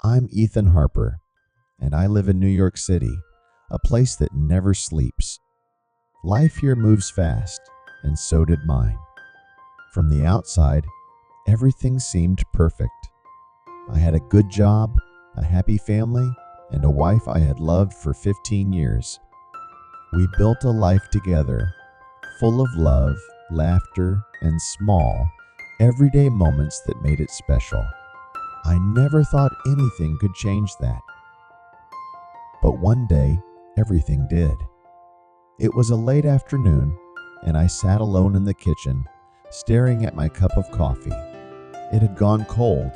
I'm Ethan Harper, and I live in New York City, a place that never sleeps. Life here moves fast, and so did mine. From the outside, everything seemed perfect. I had a good job, a happy family, and a wife I had loved for 15 years. We built a life together, full of love, laughter, and small, everyday moments that made it special. I never thought anything could change that. But one day, everything did. It was a late afternoon, and I sat alone in the kitchen, staring at my cup of coffee. It had gone cold,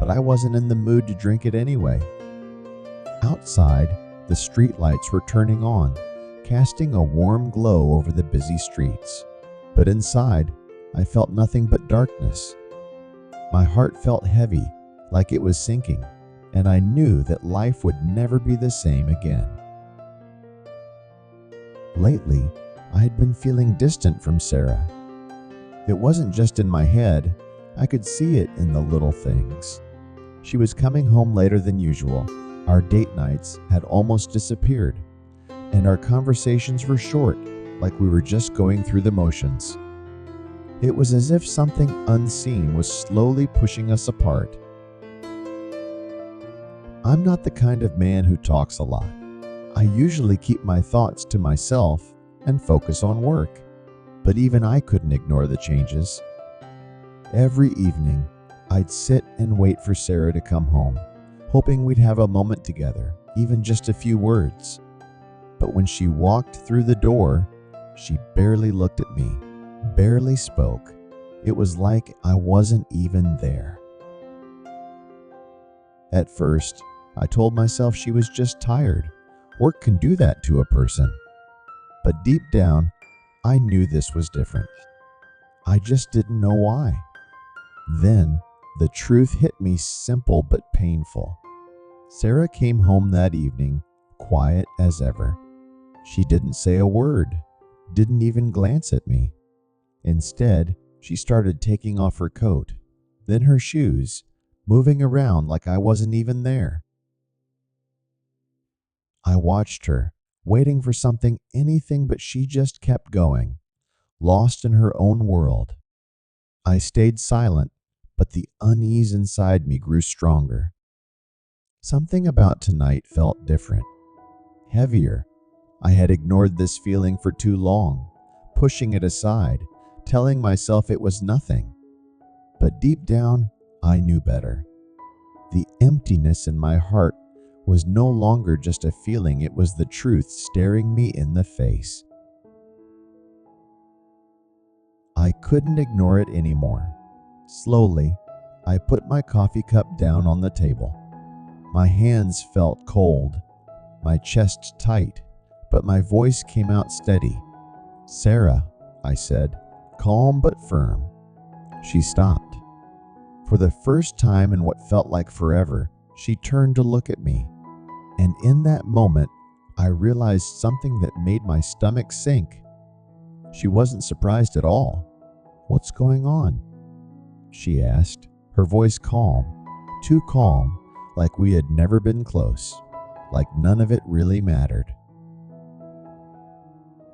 but I wasn't in the mood to drink it anyway. Outside, the streetlights were turning on, casting a warm glow over the busy streets. But inside, I felt nothing but darkness. My heart felt heavy, like it was sinking, and I knew that life would never be the same again. Lately, I had been feeling distant from Sarah. It wasn't just in my head, I could see it in the little things. She was coming home later than usual. Our date nights had almost disappeared, and our conversations were short, like we were just going through the motions. It was as if something unseen was slowly pushing us apart. I'm not the kind of man who talks a lot. I usually keep my thoughts to myself and focus on work, but even I couldn't ignore the changes. Every evening, I'd sit and wait for Sarah to come home, hoping we'd have a moment together, even just a few words. But when she walked through the door, she barely looked at me, barely spoke. It was like I wasn't even there. At first, I told myself she was just tired. Work can do that to a person. But deep down, I knew this was different. I just didn't know why. Then, the truth hit me, simple but painful. Sarah came home that evening, quiet as ever. She didn't say a word, didn't even glance at me. Instead, she started taking off her coat, then her shoes, moving around like I wasn't even there. I watched her, waiting for something, anything, but she just kept going, lost in her own world. I stayed silent, but the unease inside me grew stronger. Something about tonight felt different, heavier. I had ignored this feeling for too long, pushing it aside, telling myself it was nothing. But deep down, I knew better. The emptiness in my heart was no longer just a feeling, it was the truth staring me in the face. I couldn't ignore it anymore. Slowly, I put my coffee cup down on the table. My hands felt cold, my chest tight, but my voice came out steady. "Sarah," I said, calm but firm. She stopped. For the first time in what felt like forever, she turned to look at me. And in that moment, I realized something that made my stomach sink. She wasn't surprised at all. "What's going on?" she asked, her voice calm, too calm, like we had never been close, like none of it really mattered.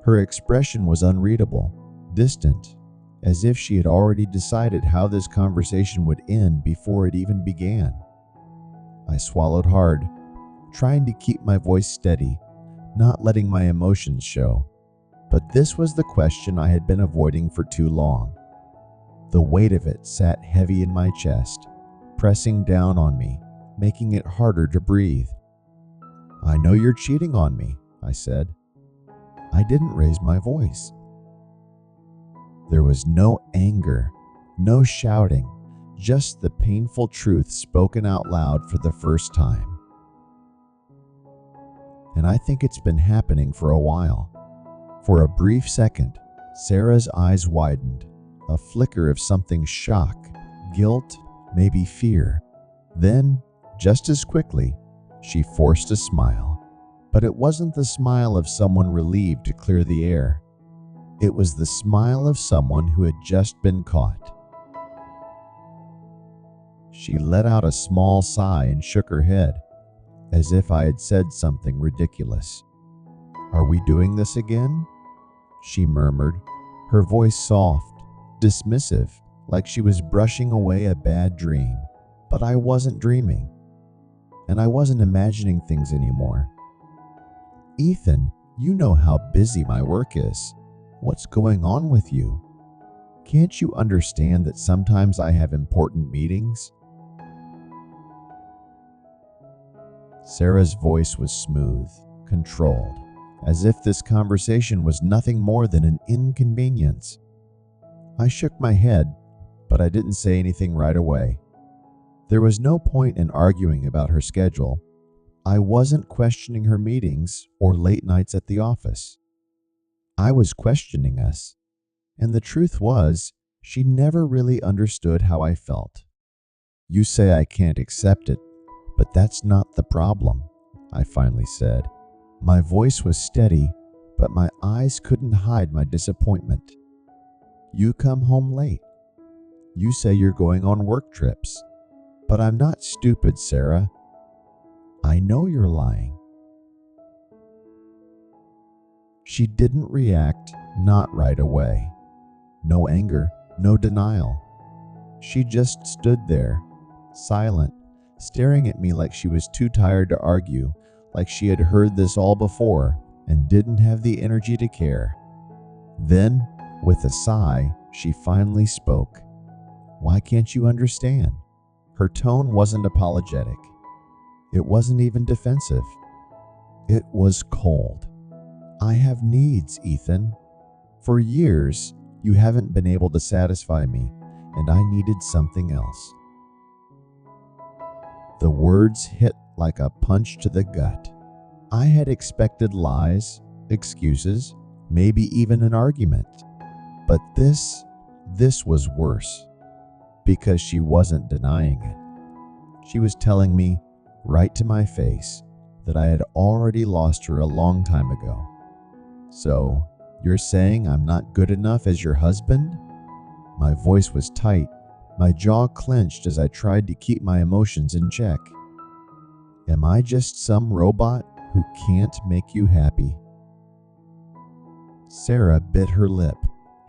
Her expression was unreadable, distant, as if she had already decided how this conversation would end before it even began. I swallowed hard, trying to keep my voice steady, not letting my emotions show. But this was the question I had been avoiding for too long. The weight of it sat heavy in my chest, pressing down on me, making it harder to breathe. "I know you're cheating on me," I said. I didn't raise my voice. There was no anger, no shouting, just the painful truth spoken out loud for the first time. And I think it's been happening for a while. For a brief second, Sarah's eyes widened, a flicker of something, shock, guilt, maybe fear. Then, just as quickly, she forced a smile. But it wasn't the smile of someone relieved to clear the air. It was the smile of someone who had just been caught. She let out a small sigh and shook her head, as if I had said something ridiculous. "Are we doing this again?" she murmured, her voice soft, dismissive, like she was brushing away a bad dream. But I wasn't dreaming, and I wasn't imagining things anymore. "Ethan, you know how busy my work is. What's going on with you? Can't you understand that sometimes I have important meetings?" Sarah's voice was smooth, controlled, as if this conversation was nothing more than an inconvenience. I shook my head, but I didn't say anything right away. There was no point in arguing about her schedule. I wasn't questioning her meetings or late nights at the office. I was questioning us, and the truth was, she never really understood how I felt. "You say I can't accept it, but that's not the problem," I finally said. My voice was steady, but my eyes couldn't hide my disappointment. "You come home late. You say you're going on work trips. But I'm not stupid, Sarah. I know you're lying." She didn't react, not right away. No anger, no denial. She just stood there, silent, staring at me like she was too tired to argue, like she had heard this all before and didn't have the energy to care. Then, with a sigh, she finally spoke. "Why can't you understand?" Her tone wasn't apologetic. It wasn't even defensive. It was cold. "I have needs, Ethan. For years, you haven't been able to satisfy me, and I needed something else." The words hit like a punch to the gut. I had expected lies, excuses, maybe even an argument. But this was worse, because she wasn't denying it. She was telling me, right to my face, that I had already lost her a long time ago. "So, you're saying I'm not good enough as your husband?" My voice was tight, my jaw clenched as I tried to keep my emotions in check. "Am I just some robot who can't make you happy?" Sarah bit her lip,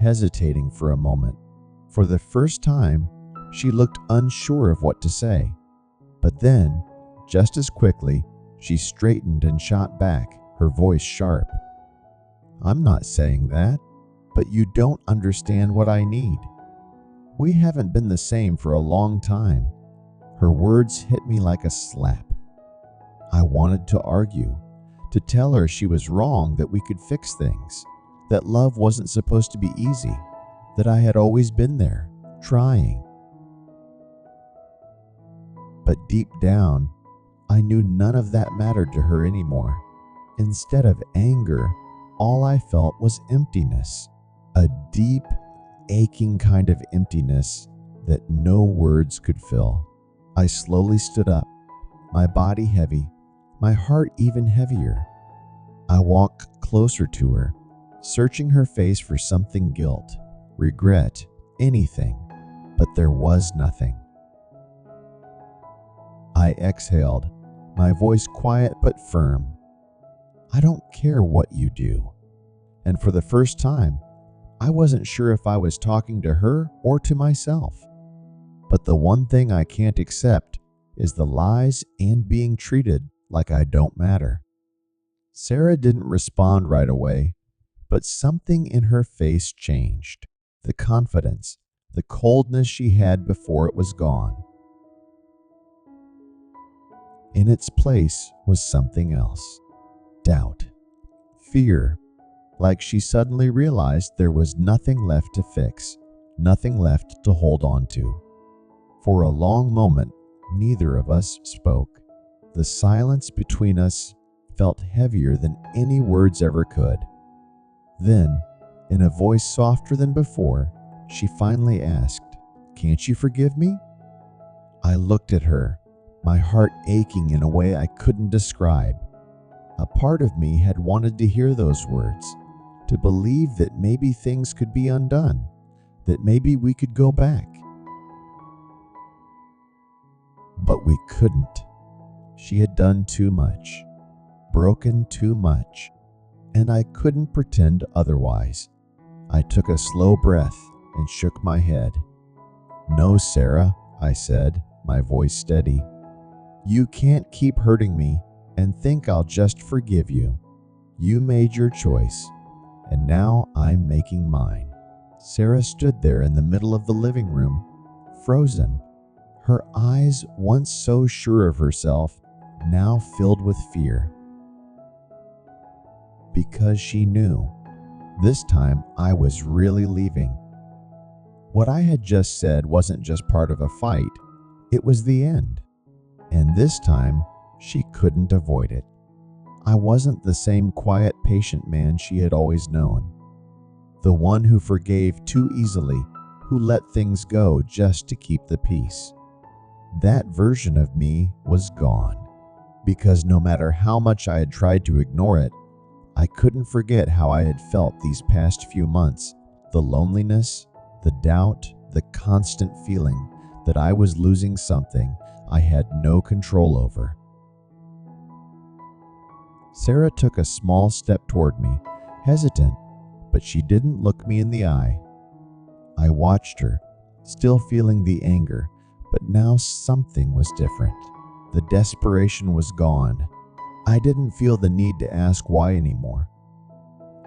hesitating for a moment. For the first time, she looked unsure of what to say. But then, just as quickly, she straightened and shot back, her voice sharp. "I'm not saying that, but you don't understand what I need. We haven't been the same for a long time." Her words hit me like a slap. I wanted to argue, to tell her she was wrong, that we could fix things, that love wasn't supposed to be easy, that I had always been there, trying. But deep down, I knew none of that mattered to her anymore. Instead of anger, all I felt was emptiness, a deep, aching kind of emptiness that no words could fill. I slowly stood up, my body heavy, my heart even heavier. I walked closer to her, searching her face for something: guilt, regret, anything, but there was nothing. I exhaled, my voice quiet but firm. "I don't care what you do." And for the first time, I wasn't sure if I was talking to her or to myself. But the one thing I can't accept is the lies and being treated like I don't matter. Sarah didn't respond right away, but something in her face changed. The confidence, the coldness she had before it was gone. In its place was something else. Doubt, fear, like she suddenly realized there was nothing left to fix, nothing left to hold on to. For a long moment, neither of us spoke. The silence between us felt heavier than any words ever could. Then, in a voice softer than before, she finally asked, "Can't you forgive me?" I looked at her, my heart aching in a way I couldn't describe. A part of me had wanted to hear those words, to believe that maybe things could be undone, that maybe we could go back. But we couldn't. She had done too much, broken too much, and I couldn't pretend otherwise. I took a slow breath and shook my head. "No, Sarah," I said, my voice steady. "You can't keep hurting me and think I'll just forgive you. You made your choice, and now I'm making mine." Sarah stood there in the middle of the living room, frozen, her eyes, once so sure of herself, now filled with fear. Because she knew, this time I was really leaving. What I had just said wasn't just part of a fight, it was the end. And this time, she couldn't avoid it. I wasn't the same quiet, patient man she had always known. The one who forgave too easily, who let things go just to keep the peace. That version of me was gone, because no matter how much I had tried to ignore it, I couldn't forget how I had felt these past few months, the loneliness, the doubt, the constant feeling that I was losing something I had no control over. Sarah took a small step toward me, hesitant, but she didn't look me in the eye. I watched her, still feeling the anger, but now something was different. The desperation was gone. I didn't feel the need to ask why anymore.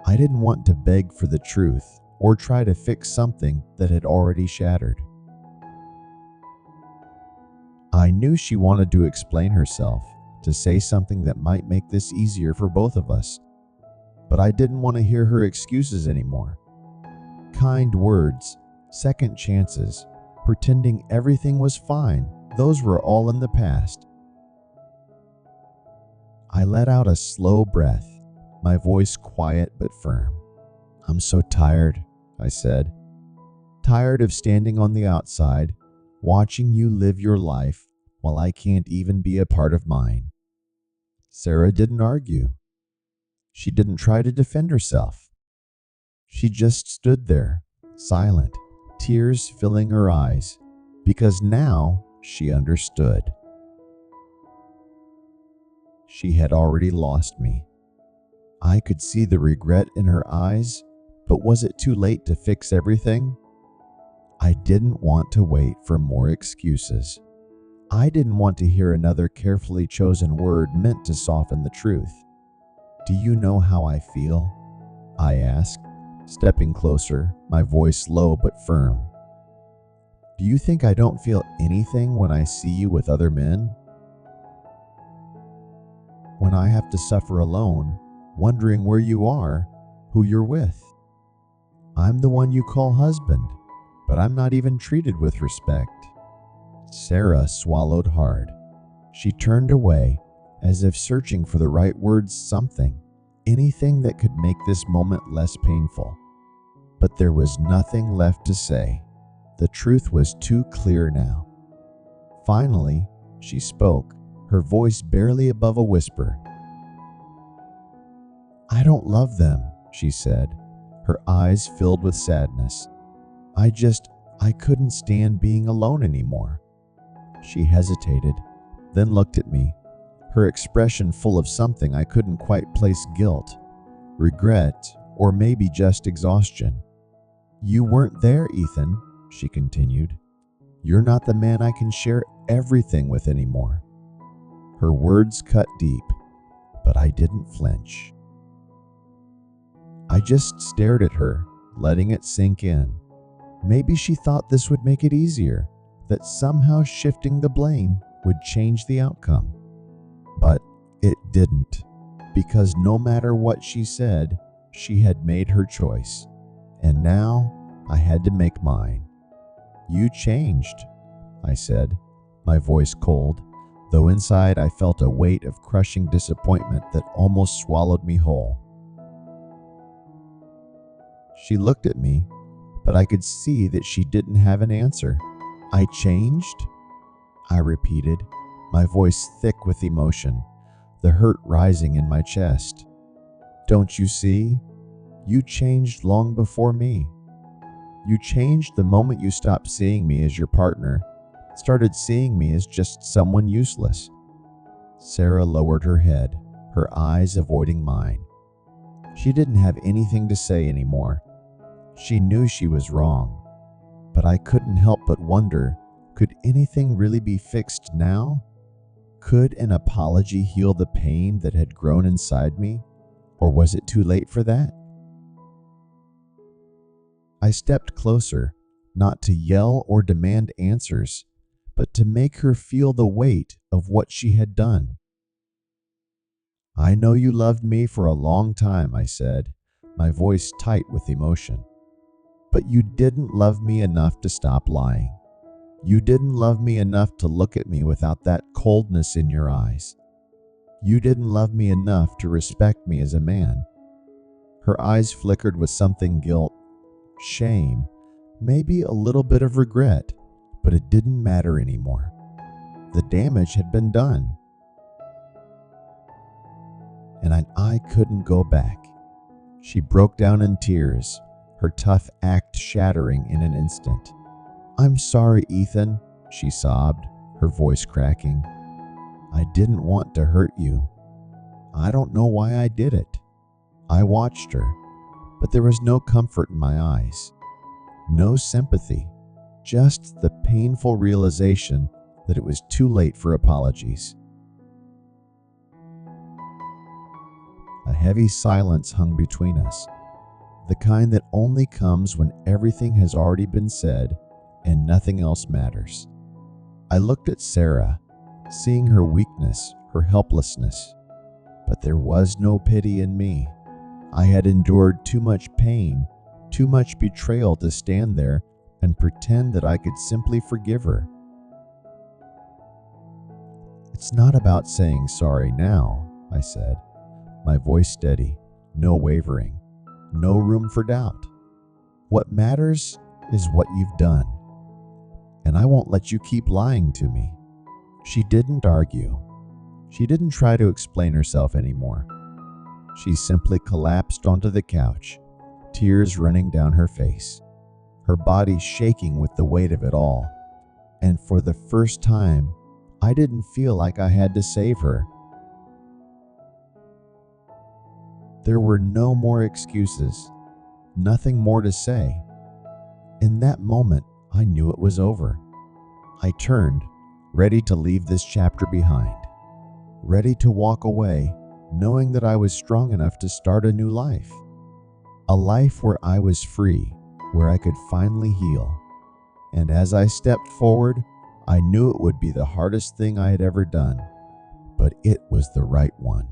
I didn't want to beg for the truth or try to fix something that had already shattered. I knew she wanted to explain herself, to say something that might make this easier for both of us, but I didn't want to hear her excuses anymore. Kind words, second chances, pretending everything was fine, those were all in the past. I let out a slow breath, my voice quiet but firm. "I'm so tired," I said. "Tired of standing on the outside, watching you live your life while I can't even be a part of mine." Sarah didn't argue. She didn't try to defend herself. She just stood there, silent, tears filling her eyes, because now she understood. She had already lost me. I could see the regret in her eyes, but was it too late to fix everything? I didn't want to wait for more excuses. I didn't want to hear another carefully chosen word meant to soften the truth. "Do you know how I feel?" I asked, stepping closer, my voice low but firm. "Do you think I don't feel anything when I see you with other men? When I have to suffer alone, wondering where you are, who you're with? I'm the one you call husband, but I'm not even treated with respect." Sarah swallowed hard. She turned away, as if searching for the right words, anything that could make this moment less painful. But there was nothing left to say. The truth was too clear now. Finally, she spoke, her voice barely above a whisper. "I don't love them," she said, her eyes filled with sadness. I couldn't stand being alone anymore." She hesitated, then looked at me, her expression full of something I couldn't quite place: guilt, regret, or maybe just exhaustion. "You weren't there, Ethan," she continued. "You're not the man I can share everything with anymore." Her words cut deep, but I didn't flinch. I just stared at her, letting it sink in. Maybe she thought this would make it easier, that somehow shifting the blame would change the outcome. But it didn't, because no matter what she said, she had made her choice, and now I had to make mine. "You changed," I said, my voice cold, though inside I felt a weight of crushing disappointment that almost swallowed me whole. She looked at me, but I could see that she didn't have an answer. "I changed?" I repeated, my voice thick with emotion, the hurt rising in my chest. "Don't you see? You changed long before me. You changed the moment you stopped seeing me as your partner, started seeing me as just someone useless. Sarah lowered her head, her eyes avoiding mine. She didn't have anything to say anymore. She knew she was wrong, but I couldn't help but wonder, could anything really be fixed now? Could an apology heal the pain that had grown inside me, or was it too late for that? I stepped closer, not to yell or demand answers, but to make her feel the weight of what she had done. "I know you loved me for a long time," I said, my voice tight with emotion. "But you didn't love me enough to stop lying. You didn't love me enough to look at me without that coldness in your eyes. You didn't love me enough to respect me as a man." Her eyes flickered with something: guilt, shame, maybe a little bit of regret, but it didn't matter anymore. The damage had been done. And I couldn't go back. She broke down in tears, her tough act shattering in an instant. "I'm sorry, Ethan," she sobbed, her voice cracking. "I didn't want to hurt you. I don't know why I did it." I watched her, but there was no comfort in my eyes, no sympathy, just the painful realization that it was too late for apologies. A heavy silence hung between us, the kind that only comes when everything has already been said and nothing else matters. I looked at Sarah, seeing her weakness, her helplessness, but there was no pity in me. I had endured too much pain, too much betrayal to stand there and pretend that I could simply forgive her. "It's not about saying sorry now," I said, my voice steady, no wavering, no room for doubt. "What matters is what you've done, and I won't let you keep lying to me." She didn't argue. She didn't try to explain herself anymore. She simply collapsed onto the couch, tears running down her face, her body shaking with the weight of it all. And for the first time, I didn't feel like I had to save her. There were no more excuses, nothing more to say. In that moment, I knew it was over. I turned, ready to leave this chapter behind, ready to walk away, knowing that I was strong enough to start a new life. A life where I was free, where I could finally heal. And as I stepped forward, I knew it would be the hardest thing I had ever done, but it was the right one.